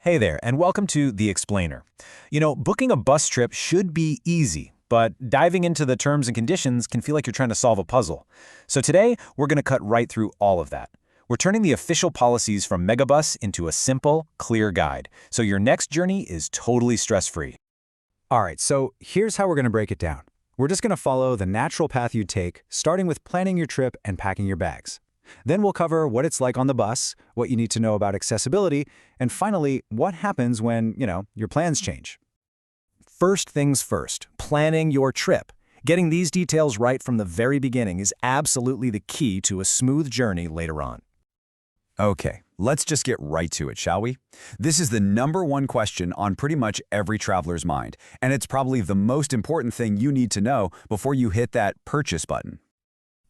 Hey there, and welcome to The Explainer. Booking a bus trip should be easy, but diving into the terms and conditions can feel like you're trying to solve a puzzle. So today, we're going to cut right through all of that. We're turning the official policies from Megabus into a simple, clear guide, so your next journey is totally stress-free. All right, so here's how we're going to break it down. We're just going to follow the natural path you'd take, starting with planning your trip and packing your bags. Then we'll cover what it's like on the bus, what you need to know about accessibility, and finally, what happens when, your plans change. First things first, planning your trip. Getting these details right from the very beginning is absolutely the key to a smooth journey later on. Okay, let's just get right to it, shall we? This is the #1 question on pretty much every traveler's mind, and it's probably the most important thing you need to know before you hit that purchase button.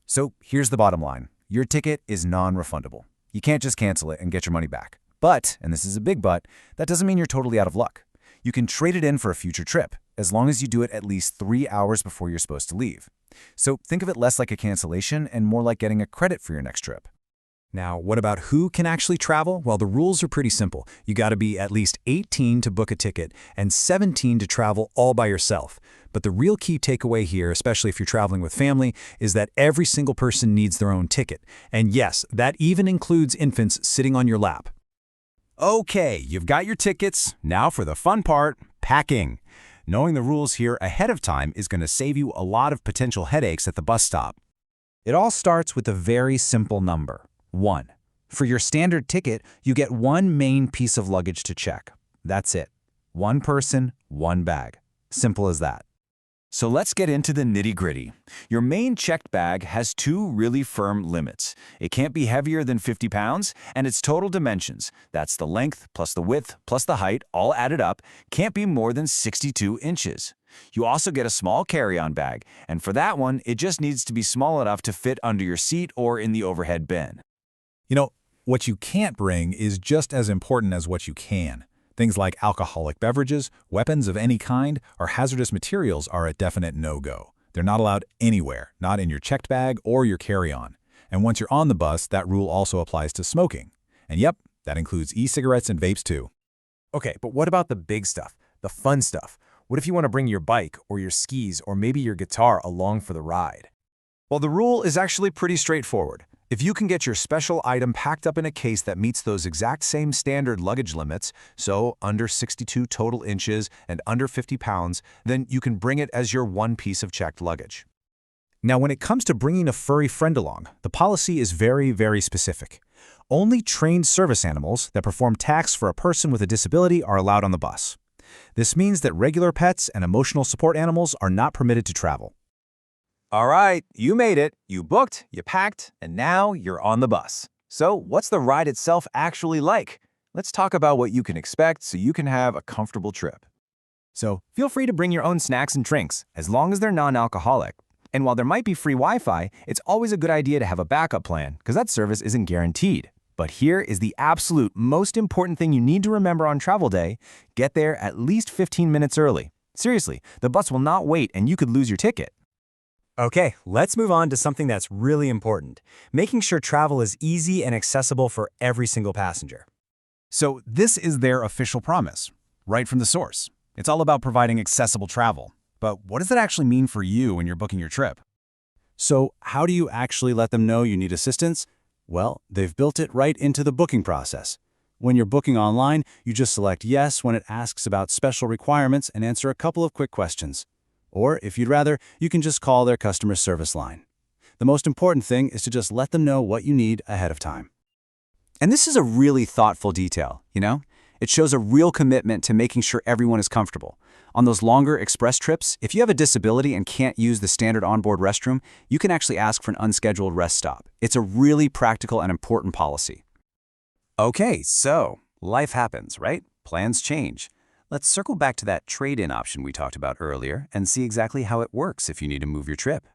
So here's the bottom line. Your ticket is non-refundable. You can't just cancel it and get your money back. But, and this is a big but, that doesn't mean you're totally out of luck. You can trade it in for a future trip, as long as you do it at least 3 hours before you're supposed to leave. So think of it less like a cancellation and more like getting a credit for your next trip. Now, what about who can actually travel? Well, the rules are pretty simple. You got to be at least 18 to book a ticket and 17 to travel all by yourself. But the real key takeaway here, especially if you're traveling with family, is that every single person needs their own ticket. And yes, that even includes infants sitting on your lap. Okay, you've got your tickets. Now for the fun part, packing. Knowing the rules here ahead of time is going to save you a lot of potential headaches at the bus stop. It all starts with a very simple number. 1. For your standard ticket, you get one main piece of luggage to check. That's it. One person, one bag. Simple as that. So let's get into the nitty-gritty. Your main checked bag has 2 really firm limits. It can't be heavier than 50 pounds, and its total dimensions, that's the length plus the width plus the height, all added up, can't be more than 62 inches. You also get a small carry-on bag, and for that one, it just needs to be small enough to fit under your seat or in the overhead bin. What you can't bring is just as important as what you can. Things like alcoholic beverages, weapons of any kind, or hazardous materials are a definite no-go. They're not allowed anywhere, not in your checked bag or your carry-on. And once you're on the bus, that rule also applies to smoking. And yep, that includes e-cigarettes and vapes too. Okay, but what about the big stuff, the fun stuff? What if you want to bring your bike or your skis or maybe your guitar along for the ride? Well, the rule is actually pretty straightforward. If you can get your special item packed up in a case that meets those exact same standard luggage limits, so under 62 total inches and under 50 pounds, then you can bring it as your one piece of checked luggage. Now, when it comes to bringing a furry friend along, the policy is very, very specific. Only trained service animals that perform tasks for a person with a disability are allowed on the bus. This means that regular pets and emotional support animals are not permitted to travel. All right, you made it. You booked, you packed, and now you're on the bus. So what's the ride itself actually like? Let's talk about what you can expect so you can have a comfortable trip. So feel free to bring your own snacks and drinks, as long as they're non-alcoholic. And while there might be free Wi-Fi, it's always a good idea to have a backup plan, because that service isn't guaranteed. But here is the absolute most important thing you need to remember on travel day: get there at least 15 minutes early. Seriously, the bus will not wait and you could lose your ticket. Okay, let's move on to something that's really important, making sure travel is easy and accessible for every single passenger. So this is their official promise, right from the source. It's all about providing accessible travel. But what does that actually mean for you when you're booking your trip? So how do you actually let them know you need assistance? Well, they've built it right into the booking process. When you're booking online, you just select yes when it asks about special requirements and answer a couple of quick questions. Or, if you'd rather, you can just call their customer service line. The most important thing is to just let them know what you need ahead of time. And this is a really thoughtful detail, It shows a real commitment to making sure everyone is comfortable. On those longer express trips, if you have a disability and can't use the standard onboard restroom, you can actually ask for an unscheduled rest stop. It's a really practical and important policy. Okay, so life happens, right? Plans change. Let's circle back to that trade-in option we talked about earlier and see exactly how it works if you need to move your trip.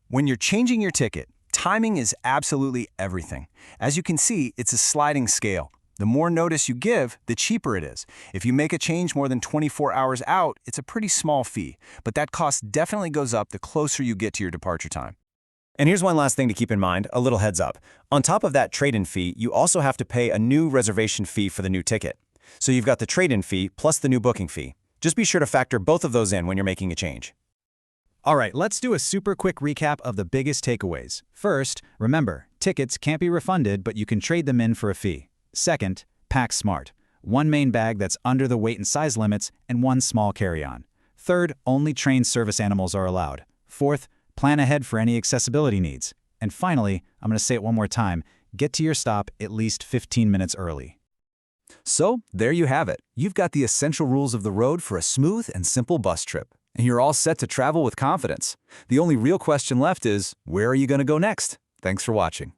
When you're changing your ticket, timing is absolutely everything. As you can see, it's a sliding scale. The more notice you give, the cheaper it is. If you make a change more than 24 hours out, it's a pretty small fee, but that cost definitely goes up the closer you get to your departure time. And here's one last thing to keep in mind, a little heads up. On top of that trade-in fee, you also have to pay a new reservation fee for the new ticket. So you've got the trade-in fee plus the new booking fee. Just be sure to factor both of those in when you're making a change. All right, let's do a super quick recap of the biggest takeaways. First, remember, tickets can't be refunded, but you can trade them in for a fee. Second, pack smart. One main bag that's under the weight and size limits and one small carry-on. Third, only trained service animals are allowed. Fourth, plan ahead for any accessibility needs. And finally, I'm going to say it one more time, get to your stop at least 15 minutes early. So, there you have it. You've got the essential rules of the road for a smooth and simple bus trip. And you're all set to travel with confidence. The only real question left is, where are you going to go next? Thanks for watching.